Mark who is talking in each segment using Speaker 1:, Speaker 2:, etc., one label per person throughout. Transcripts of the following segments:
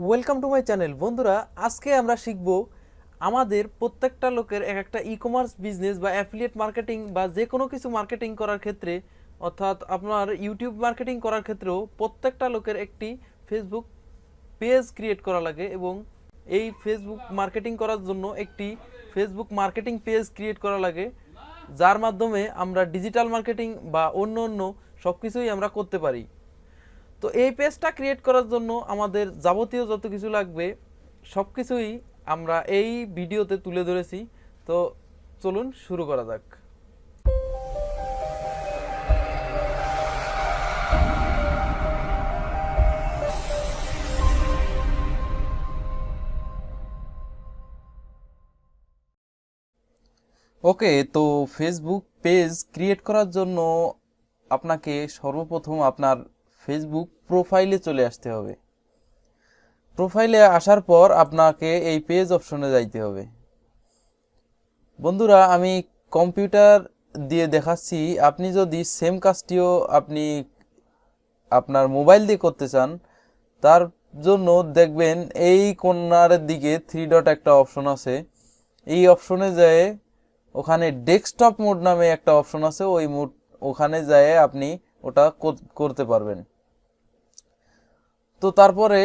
Speaker 1: Welcome to my channel. বন্ধুরা, আজকে আমরা শিখব আমাদের প্রত্যেকটা লোকের একটা ই কমার্স বিজনেস বা অ্যাফিলিয়েট মার্কেটিং বা যে কোনো কিছু মার্কেটিং করার ক্ষেত্রে, অর্থাৎ আপনার ইউটিউব মার্কেটিং করার ক্ষেত্রেও প্রত্যেকটা লোকের একটি ফেসবুক পেজ ক্রিয়েট করা লাগে এবং এই ফেসবুক মার্কেটিং করার জন্য একটি ফেসবুক মার্কেটিং পেজ ক্রিয়েট করা লাগে, যার মাধ্যমে আমরা ডিজিটাল মার্কেটিং বা অন্য অন্য সব কিছুই আমরা করতে পারি। তো এই পেজটা ক্রিয়েট করার জন্য আমাদের যাবতীয় যত কিছু লাগবে সব কিছুই আমরা এই ভিডিওতে তুলে ধরেছি। তো চলুন শুরু করা যাক। ওকে, তো ফেসবুক পেজ ক্রিয়েট করার জন্য আপনাকে সর্বপ্রথম আপনার ফেসবুক প্রোফাইলে চলে আসতে হবে। প্রোফাইলে আসার পর আপনাকে এই পেজ অপশনে যাইতে হবে। বন্ধুরা, আমি কম্পিউটার দিয়ে দেখাচ্ছি, আপনি যদি সেম কাজটিও আপনি আপনার মোবাইল দিয়ে করতে চান, তার জন্য দেখবেন এই কোণার দিকে থ্রি ডট একটা অপশন আছে। এই অপশনে যায় ওখানে ডেস্কটপ মোড নামে একটা অপশন আছে, ওই মোড ওখানে যায় আপনি ওটা করতে পারবেন। তো তারপরে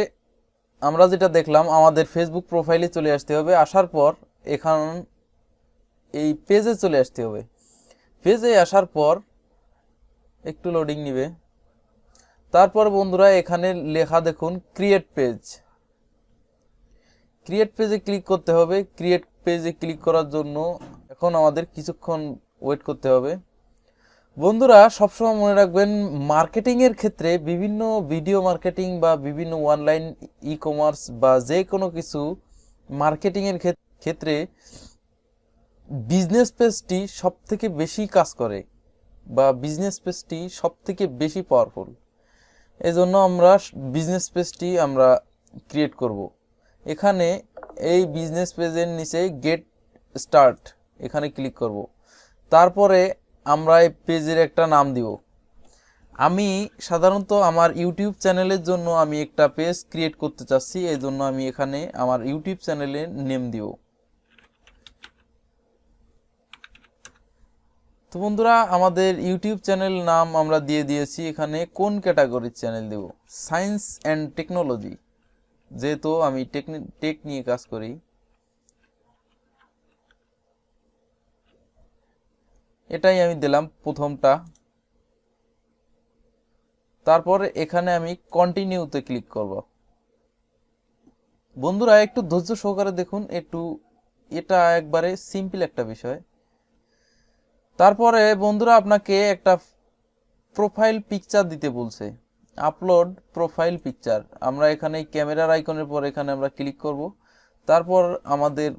Speaker 1: আমরা যেটা দেখলাম, আমাদের ফেসবুক প্রোফাইলে চলে আসতে হবে। আসার পর এখান এই পেজে চলে আসতে হবে। পেজে আসার পর একটু লোডিং নিবে। তারপর বন্ধুরা, এখানে লেখা দেখুন ক্রিয়েট পেজ। ক্রিয়েট পেজে ক্লিক করতে হবে। ক্রিয়েট পেজে ক্লিক করার জন্য এখন আমাদের কিছুক্ষণ ওয়েট করতে হবে। বন্ধুরা, সবসময় মনে রাখবেন, মার্কেটিং এর ক্ষেত্রে বিভিন্ন ভিডিও মার্কেটিং বা বিভিন্ন অনলাইন ই কমার্স বা যে কোনো কিছু মার্কেটিং এর ক্ষেত্রে বিজনেস পেজটি সব থেকে বেশি কাজ করে বা বিজনেস পেজটি সব থেকে বেশি পাওয়ারফুল। এই জন্য আমরা বিজনেস পেজটি আমরা ক্রিয়েট করব। এখানে এই বিজনেস পেজের নিচে গেট স্টার্ট এখানে ক্লিক করব। তারপরে আমরা এই পেজের একটা নাম দিব। আমি সাধারণত আমার ইউটিউব চ্যানেলের জন্য আমি একটা পেজ ক্রিয়েট করতে চাচ্ছি, এই জন্য আমি এখানে আমার ইউটিউব চ্যানেলের নেম দিব। তো বন্ধুরা, আমাদের ইউটিউব চ্যানেল নাম আমরা দিয়ে দিয়েছি। এখানে কোন ক্যাটাগরির চ্যানেল দেব? সায়েন্স অ্যান্ড টেকনোলজি, যেহেতু আমি টেক নিয়ে কাজ করি। এটাই আমি দিলাম প্রথমটা। তারপর এখানে আমি কন্টিনিউতে ক্লিক করব। বন্ধুরা, একটু ধৈর্য সহকারে দেখুন, এটা একবারে সিম্পল একটা বিষয়। তারপরে বন্ধুরা, আপনাকে একটা প্রোফাইল পিকচার দিতে বলছে, আপলোড প্রোফাইল পিকচার। আমরা এখানে ক্যামেরার আইকনের পর এখানে আমরা ক্লিক করব। তারপর আমাদের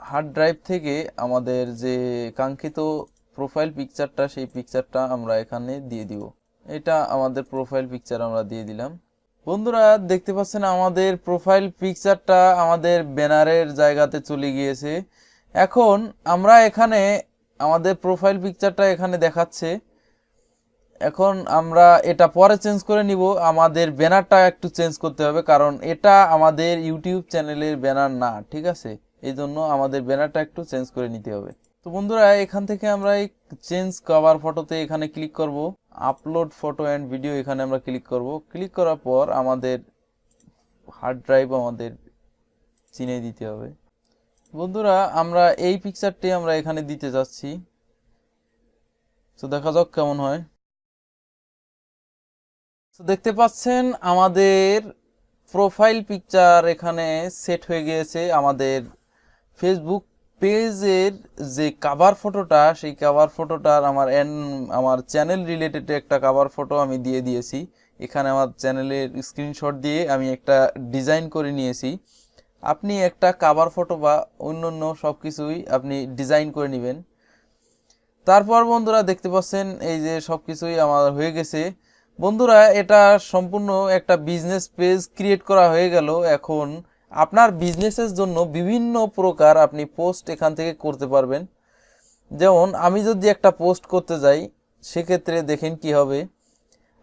Speaker 1: হার্ড ড্রাইভ থেকে আমাদের যে কাঙ্ক্ষিত প্রোফাইল পিকচারটা, সেই পিকচারটা আমরা এখানে দিয়ে দিব। এটা আমাদের প্রোফাইল পিকচার আমরা দিয়ে দিলাম। বন্ধুরা, দেখতে পাচ্ছেন আমাদের প্রোফাইল পিকচারটা আমাদের ব্যানারের জায়গাতে চলে গিয়েছে। এখন আমরা এখানে আমাদের প্রোফাইল পিকচারটা এখানে দেখাচ্ছে। এখন আমরা এটা পরে চেঞ্জ করে নিব। আমাদের ব্যানারটা একটু চেঞ্জ করতে হবে, কারণ এটা আমাদের ইউটিউব চ্যানেলের ব্যানার না, ঠিক আছে? এই জন্য আমাদের ব্যানারটা একটু চেঞ্জ করে নিতে হবে। তো বন্ধুরা, এখান থেকে আমরা এই চেঞ্জ কভার ফটোতে এখানে ক্লিক করব। আপলোড ফটো অ্যান্ড ভিডিও এখানে আমরা ক্লিক করব। ক্লিক করার পর আমাদের হার্ড ড্রাইভ আমাদের চিনে দিতে হবে। বন্ধুরা, আমরা এই পিকচারটি আমরা এখানে দিতে যাচ্ছি। তো দেখা যাক কেমন হয়। তো দেখতে পাচ্ছেন আমাদের প্রোফাইল পিকচার এখানে সেট হয়ে গিয়েছে। আমাদের ফেসবুক পেজের যে কভার ফটোটা, সেই কভার ফটোটার আমার চ্যানেল রিলেটেড একটা কভার ফটো আমি দিয়ে দিয়েছি। এখানে আমার চ্যানেলের স্ক্রিনশট দিয়ে আমি একটা ডিজাইন করে নিয়েছি। আপনি একটা কভার ফটো বা অন্যান্য সব কিছুই আপনি ডিজাইন করে নেবেন। তারপর বন্ধুরা, দেখতে পাচ্ছেন এই যে সব কিছুই আমার হয়ে গেছে। বন্ধুরা, এটা সম্পূর্ণ একটা বিজনেস পেজ ক্রিয়েট করা হয়ে গেল। এখন আপনার বিজনেসের জন্য বিভিন্ন প্রকার আপনি পোস্ট এখান থেকে করতে পারবেন। যেমন আমি যদি একটা পোস্ট করতে যাই, সেক্ষেত্রে দেখেন কি হবে।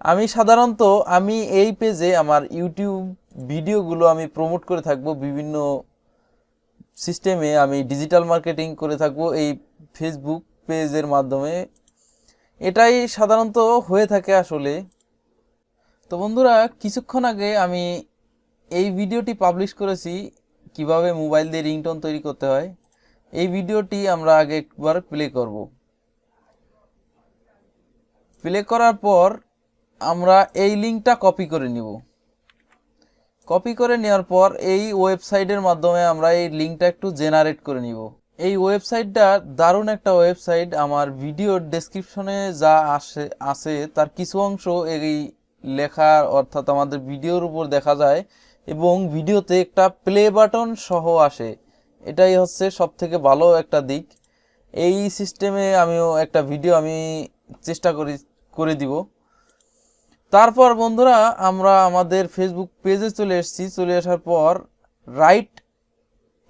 Speaker 1: আমি সাধারণত আমি এই পেজে আমার ইউটিউব ভিডিওগুলো আমি প্রমোট করে থাকবো, বিভিন্ন সিস্টেমে আমি ডিজিটাল মার্কেটিং করে থাকবো এই ফেসবুক পেজের মাধ্যমে। এটাই সাধারণত হয়ে থাকে আসলে। তো বন্ধুরা, কিছুক্ষণ আগে আমি এই ভিডিওটি পাবলিশ করেছি কিভাবে মোবাইল দিয়ে রিংটোন তৈরি করতে হয়। এই ভিডিওটি আমরা আগে একবার প্লে করব। প্লে করার পর আমরা এই লিঙ্কটা কপি করে নিব। কপি করে নেওয়ার পর এই ওয়েবসাইটের মাধ্যমে আমরা এই লিঙ্কটা একটু জেনারেট করে নিব। এই ওয়েবসাইটটা দারুণ একটা ওয়েবসাইট। আমার ভিডিওর ডেসক্রিপশনে যা আছে তার কিছু অংশ এই লেখা, অর্থাৎ আমাদের ভিডিওর উপর দেখা যায় এবং ভিডিওতে একটা প্লে বাটন সহ আসে। এটাই হচ্ছে সব থেকে ভালো একটা দিক। এই সিস্টেমে আমিও একটা ভিডিও আমি চেষ্টা করে দিব। তারপর বন্ধুরা, আমরা আমাদের ফেসবুক পেজে চলে এসেছি। চলে আসার পর রাইট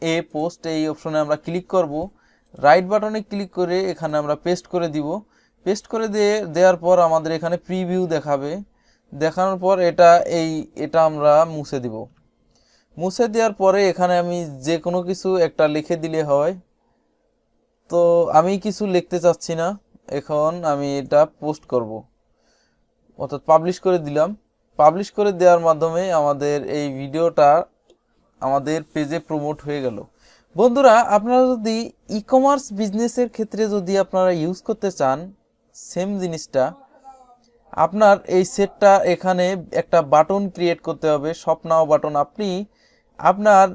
Speaker 1: এ পোস্ট এই অপশনে আমরা ক্লিক করব। রাইট বাটনে ক্লিক করে এখানে আমরা পেস্ট করে দিব। পেস্ট করে দেওয়ার পর আমাদের এখানে প্রিভিউ দেখাবে। দেখানোর পর এটা আমরা মুছে দিব। মুছে দেওয়ার পরে এখানে আমি যে কোনো কিছু একটা লিখে দিলে হয়। তো আমি কিছু লিখতে চাচ্ছি না, এখন আমি এটা পোস্ট করব, অর্থাৎ পাবলিশ করে দিলাম। পাবলিশ করে দেওয়ার মাধ্যমে আমাদের এই ভিডিওটা আমাদের পেজে প্রমোট হয়ে গেল। বন্ধুরা, আপনারা যদি ই কমার্স বিজনেসের ক্ষেত্রে যদি আপনারা ইউজ করতে চান সেম জিনিসটা, আপনার এই সেটটা এখানে একটা বাটন ক্রিয়েট করতে হবে, শপ নাও বাটন। আপনি আপনার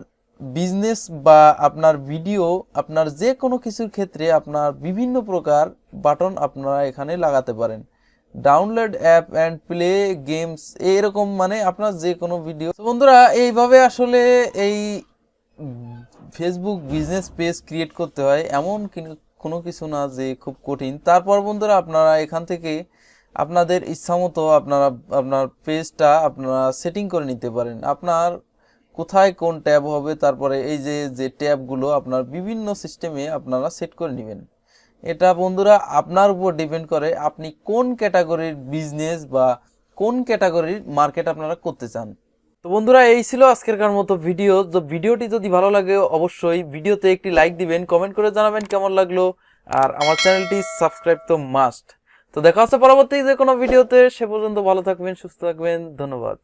Speaker 1: বিজনেস বা আপনার ভিডিও, আপনার যে কোনো কিছুর ক্ষেত্রে আপনার বিভিন্ন প্রকার বাটন আপনারা এখানে লাগাতে পারেন। Download app and play games, এরকম মানে আপনার যে কোনো ভিডিও। বন্ধুরা, এইভাবে আসলে এই ফেসবুক বিজনেস পেজ ক্রিয়েট করতে হয়, এমন কোনো কিছু না যে খুব কঠিন। তারপর বন্ধুরা, আপনারা এখান থেকে আপনাদের ইচ্ছামতো আপনার পেজটা আপনারা সেটিং করে নিতে পারেন। আপনার কোথায় কোন ট্যাব হবে, তারপরে এই যে ট্যাবগুলো আপনার বিভিন্ন সিস্টেমে আপনারা সেট করে নেবেন। এটা বন্ধুরা আপনার উপর ডিপেন্ড করে আপনি কোন ক্যাটাগরির বিজনেস বা কোন ক্যাটাগরির মার্কেট আপনারা করতে চান। তো বন্ধুরা, এই ছিল আজকেরকার মতো ভিডিও। তো ভিডিওটি যদি ভালো লাগে অবশ্যই ভিডিওতে একটি লাইক দিবেন, কমেন্ট করে জানাবেন কেমন লাগলো, আর আমার চ্যানেলটি সাবস্ক্রাইব তো মাস্ট। তো দেখা হচ্ছে পরবর্তী যে কোনো ভিডিওতে। সে পর্যন্ত ভালো থাকবেন, সুস্থ থাকবেন। ধন্যবাদ।